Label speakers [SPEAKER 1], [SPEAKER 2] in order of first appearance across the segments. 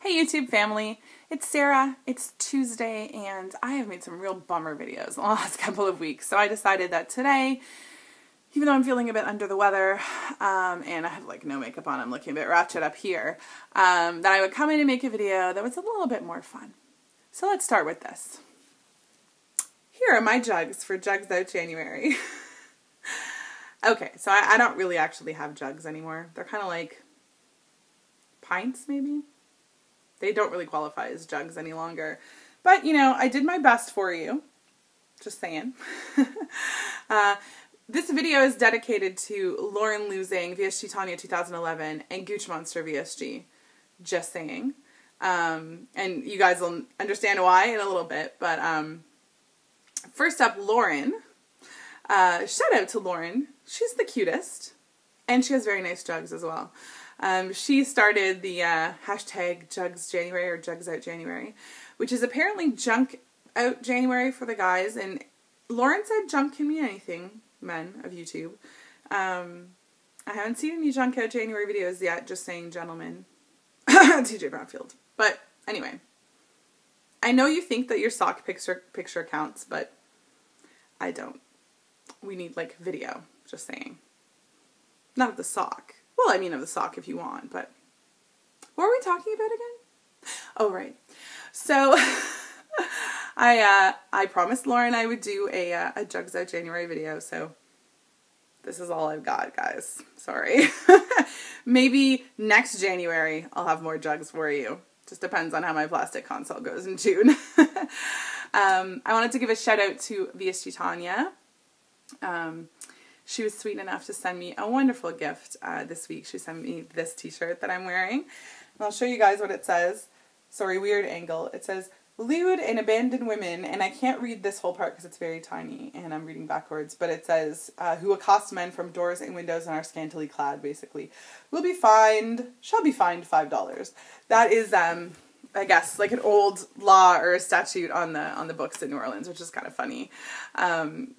[SPEAKER 1] Hey YouTube family, it's Sarah. It's Tuesday and I have made some real bummer videos in the last couple of weeks. So I decided that today, even though I'm feeling a bit under the weather and I have like no makeup on, I'm looking a bit ratchet up here, that I would come in and make a video that was a little bit more fun. So let's start with this. Here are my jugs for Jugs Out January. Okay, so I don't really actually have jugs anymore. They're kind of like pints maybe. They don't really qualify as jugs any longer. But, you know, I did my best for you. Just saying. This video is dedicated to Lauren losing VSG Tanya 2011 and Gooch Monster VSG. Just saying. And you guys will understand why in a little bit. But first up, Lauren. Shout out to Lauren. She's the cutest. And she has very nice jugs as well. She started the hashtag Jugs January or Jugs Out January, which is apparently Junk Out January for the guys. And Lauren said junk can mean anything, men of YouTube. I haven't seen any Junk Out January videos yet, just saying gentlemen. TJ Brownfield. But anyway, I know you think that your sock picture counts, but I don't. We need like video, just saying. Not of the sock. Well, I mean of the sock if you want, but what were we talking about again? Oh, right. So I promised Lauren I would do a Jugs Out January video, so this is all I've got, guys. Sorry. Maybe next January I'll have more jugs for you. Just depends on how my plastic console goes in June. I wanted to give a shout out to VSG Tanya. She was sweet enough to send me a wonderful gift this week. She sent me this t-shirt that I'm wearing. And I'll show you guys what it says. Sorry, weird angle. It says, lewd and abandoned women, and I can't read this whole part because it's very tiny and I'm reading backwards, but it says, who accost men from doors and windows and are scantily clad, basically, shall be fined $5. That is, I guess, like an old law or a statute on the books in New Orleans, which is kind of funny.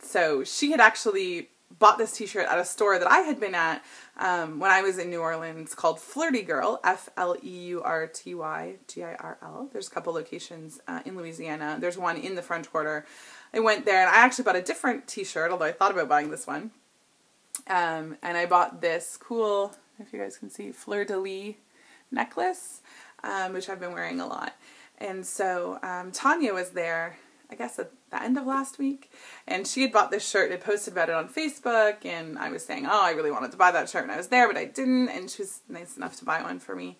[SPEAKER 1] So she had actually bought this t-shirt at a store that I had been at when I was in New Orleans called Flirty Girl, FLEURTYGIRL. There's a couple locations in Louisiana. There's one in the French Quarter. I went there and I actually bought a different t-shirt, although I thought about buying this one. And I bought this cool, if you guys can see, fleur-de-lis necklace, which I've been wearing a lot. And so Tanya was there, I guess at the end of last week, and she had bought this shirt and had posted about it on Facebook, and I was saying, oh, I really wanted to buy that shirt when I was there, but I didn't, and she was nice enough to buy one for me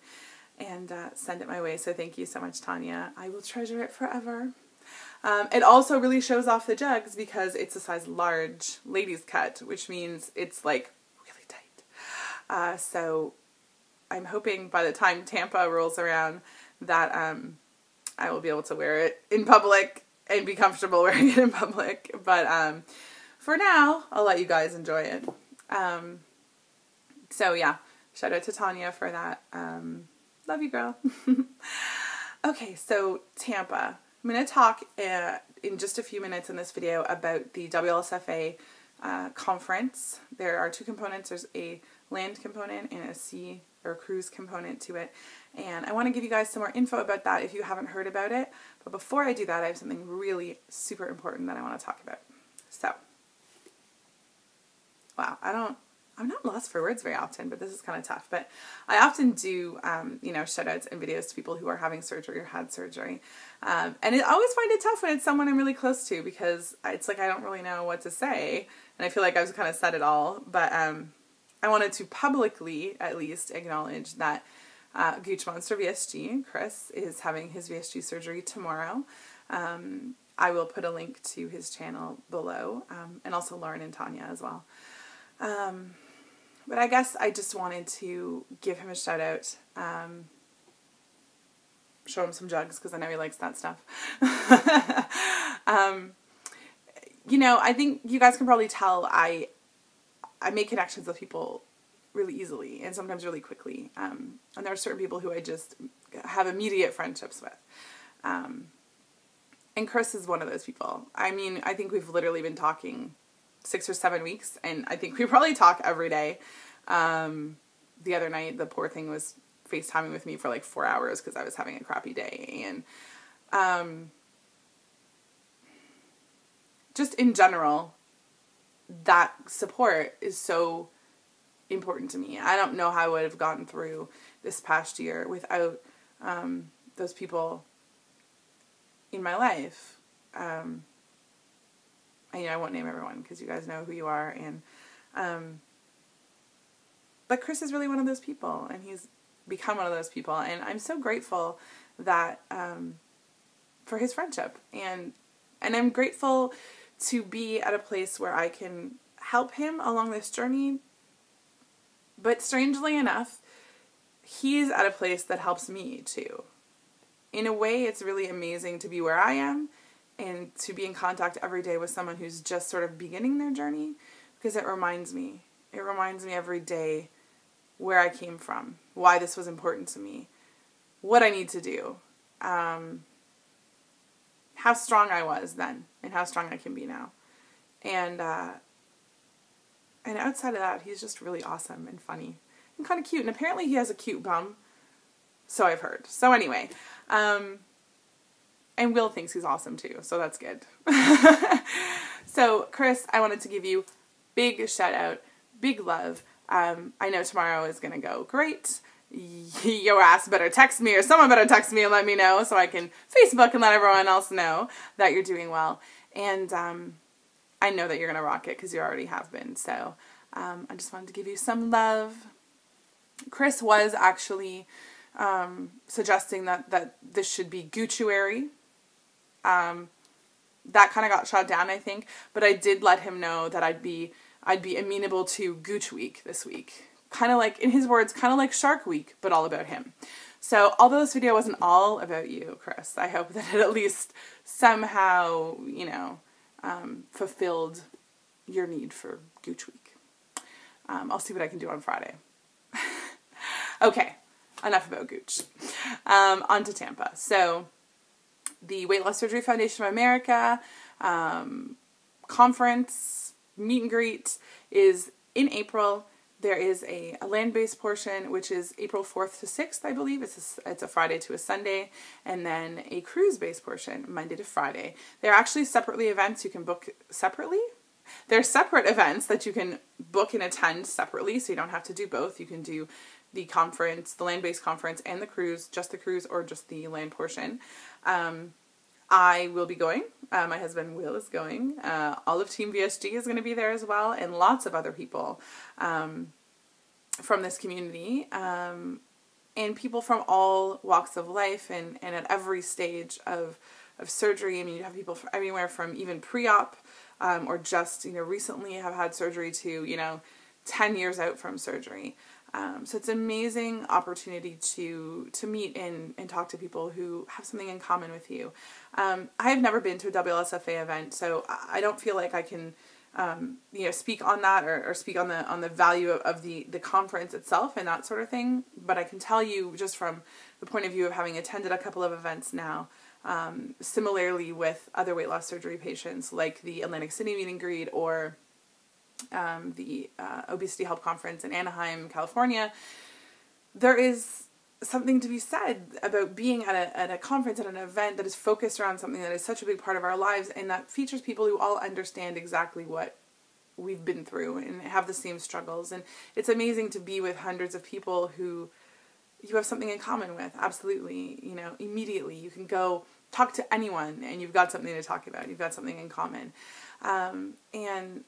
[SPEAKER 1] and send it my way, so thank you so much, Tanya. I will treasure it forever. It also really shows off the jugs because it's a size large ladies cut, which means it's like really tight. So I'm hoping by the time Tampa rolls around that I will be able to wear it in public and be comfortable wearing it in public. But for now, I'll let you guys enjoy it. So yeah, shout out to Tanya for that. Love you, girl. Okay, so Tampa. I'm going to talk in just a few minutes in this video about the WLSFA conference. There are two components. There's a land component and a sea or cruise component to it. And I want to give you guys some more info about that if you haven't heard about it. But before I do that, I have something really super important that I want to talk about. So, wow, I'm not lost for words very often, but this is kind of tough. But I often do, you know, shout outs and videos to people who are having surgery or had surgery. And I always find it tough when it's someone I'm really close to because it's like I don't really know what to say. And I feel like I've kind of said it all. But I wanted to publicly, at least, acknowledge that Gooch Monster VSG, Chris, is having his VSG surgery tomorrow. I will put a link to his channel below, and also Lauren and Tanya as well. But I guess I just wanted to give him a shout out, show him some jugs, because I know he likes that stuff. You know, I think you guys can probably tell I make connections with people really easily and sometimes really quickly. And there are certain people who I just have immediate friendships with. And Chris is one of those people. I mean, I think we've literally been talking 6 or 7 weeks, and I think we probably talk every day. The other night, the poor thing was FaceTiming with me for like 4 hours because I was having a crappy day. And just in general, that support is so important to me. I don't know how I would have gotten through this past year without those people in my life. I won't name everyone because you guys know who you are. And but Chris is really one of those people, and he's become one of those people. And I'm so grateful that for his friendship, and I'm grateful to be at a place where I can help him along this journey. But strangely enough, he's at a place that helps me too. In a way, it's really amazing to be where I am and to be in contact every day with someone who's just sort of beginning their journey, because it reminds me every day where I came from, why this was important to me, what I need to do, how strong I was then and how strong I can be now. And outside of that, he's just really awesome and funny and kind of cute. And apparently he has a cute bum, so I've heard. So anyway, and Will thinks he's awesome too, so that's good. So Chris, I wanted to give you big shout out, big love. I know tomorrow is going to go great. Your ass better text me, or someone better text me and let me know so I can Facebook and let everyone else know that you're doing well. And I know that you're going to rock it because you already have been. So I just wanted to give you some love. Chris was actually suggesting that this should be Gucciary. That kind of got shot down, I think. But I did let him know that I'd be amenable to Gooch Week this week. Kind of like, in his words, kind of like Shark Week, but all about him. So although this video wasn't all about you, Chris, I hope that it at least somehow, fulfilled your need for Gooch Week. I'll see what I can do on Friday. Okay, enough about Gooch. On to Tampa. So the Weight Loss Surgery Foundation of America conference meet and greet is in April. There is a land-based portion, which is April 4th to 6th, I believe. It's a Friday to a Sunday. And then a cruise-based portion, Monday to Friday. They're actually separately events you can book separately. They're separate events that you can book and attend separately, so you don't have to do both. You can do the conference, the land-based conference, and the cruise, or just the land portion. I will be going. My husband Will is going. All of Team VSG is going to be there as well, and lots of other people from this community, and people from all walks of life and at every stage of surgery. I mean, you have people from everywhere, from even pre-op or just recently have had surgery to 10 years out from surgery. So it's an amazing opportunity to meet and talk to people who have something in common with you. I have never been to a WLSFA event, so I don't feel like I can, speak on that or speak on the value of the conference itself and that sort of thing. But I can tell you, just from the point of view of having attended a couple of events now, similarly with other weight loss surgery patients, like the Atlantic City meet and greet or the Obesity Help Conference in Anaheim, California, there is something to be said about being at a conference, at an event that is focused around something that is such a big part of our lives and that features people who all understand exactly what we've been through and have the same struggles. And it's amazing to be with hundreds of people who you have something in common with. Absolutely. Immediately you can go talk to anyone and you've got something to talk about. You've got something in common. And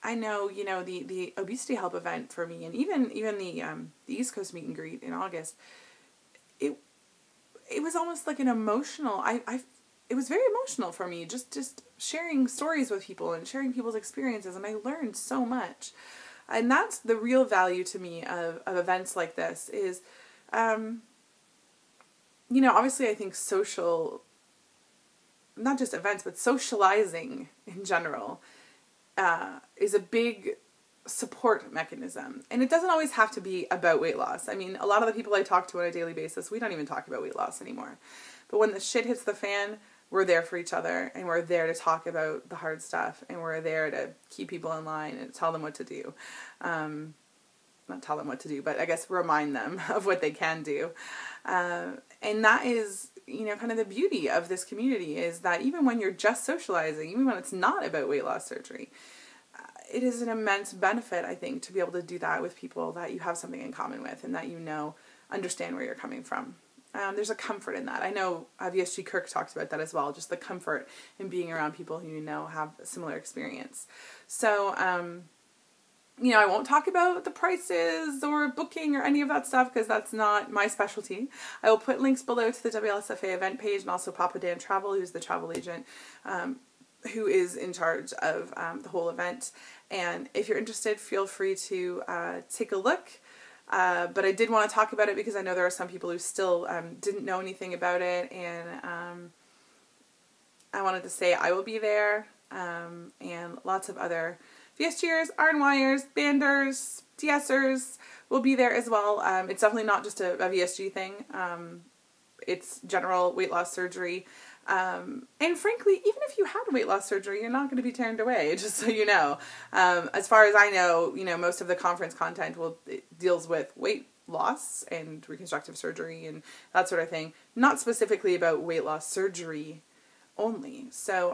[SPEAKER 1] I know, the Obesity Help event for me, and even the East Coast meet and greet in August, it was almost like an emotional, it was very emotional for me, just sharing stories with people and sharing people's experiences, and I learned so much. And that's the real value to me of events like this is, obviously I think not just events, but socializing in general, is a big support mechanism. And it doesn't always have to be about weight loss. I mean, a lot of the people I talk to on a daily basis, we don't even talk about weight loss anymore. But when the shit hits the fan, we're there for each other, and we're there to talk about the hard stuff, and we're there to keep people in line and tell them what to do. not tell them what to do, but I guess remind them of what they can do. And that is, you know, kind of the beauty of this community, is that even when you're just socializing, even when it's not about weight loss surgery, it is an immense benefit, I think, to be able to do that with people that you have something in common with and that you know understand where you're coming from. There's a comfort in that. I know VSG Kirk talks about that as well, just the comfort in being around people who you know have a similar experience. So, you know, I won't talk about the prices or booking or any of that stuff because that's not my specialty. I will put links below to the WLSFA event page, and also Papa Dan Travel, who's the travel agent, who is in charge of the whole event. And if you're interested, feel free to take a look. But I did want to talk about it because I know there are some people who still didn't know anything about it, and I wanted to say I will be there, and lots of other VSGers, RNYers, banders, DSers will be there as well. It's definitely not just a VSG thing. It's general weight loss surgery. And frankly, even if you had weight loss surgery, you're not going to be turned away, just so you know. As far as I know, you know, most of the conference content deals with weight loss and reconstructive surgery and that sort of thing, not specifically about weight loss surgery only. So,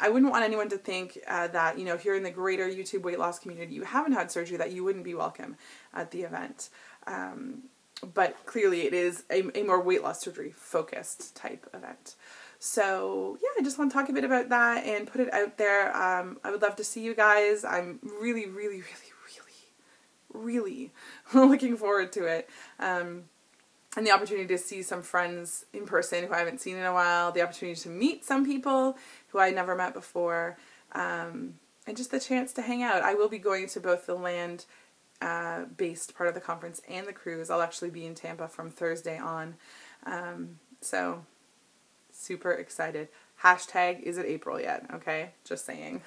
[SPEAKER 1] I wouldn't want anyone to think that, you know, if you're in the greater YouTube weight loss community, you haven't had surgery, that you wouldn't be welcome at the event. But clearly it is a more weight loss surgery focused type event. So yeah, I just want to talk a bit about that and put it out there. I would love to see you guys. I'm really, really, really, really, really looking forward to it. And the opportunity to see some friends in person who I haven't seen in a while, the opportunity to meet some people who I never met before, and just the chance to hang out. I will be going to both the land based part of the conference and the cruise. I'll actually be in Tampa from Thursday on. So super excited. Hashtag, is it April yet? Okay, just saying.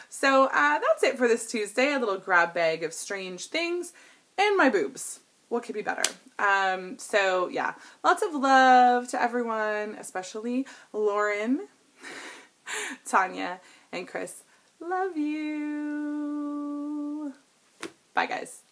[SPEAKER 1] So that's it for this Tuesday. A little grab bag of strange things and my boobs. What could be better? So yeah, lots of love to everyone, especially Lauren, Tanya, and Chris. Love you. Bye, guys.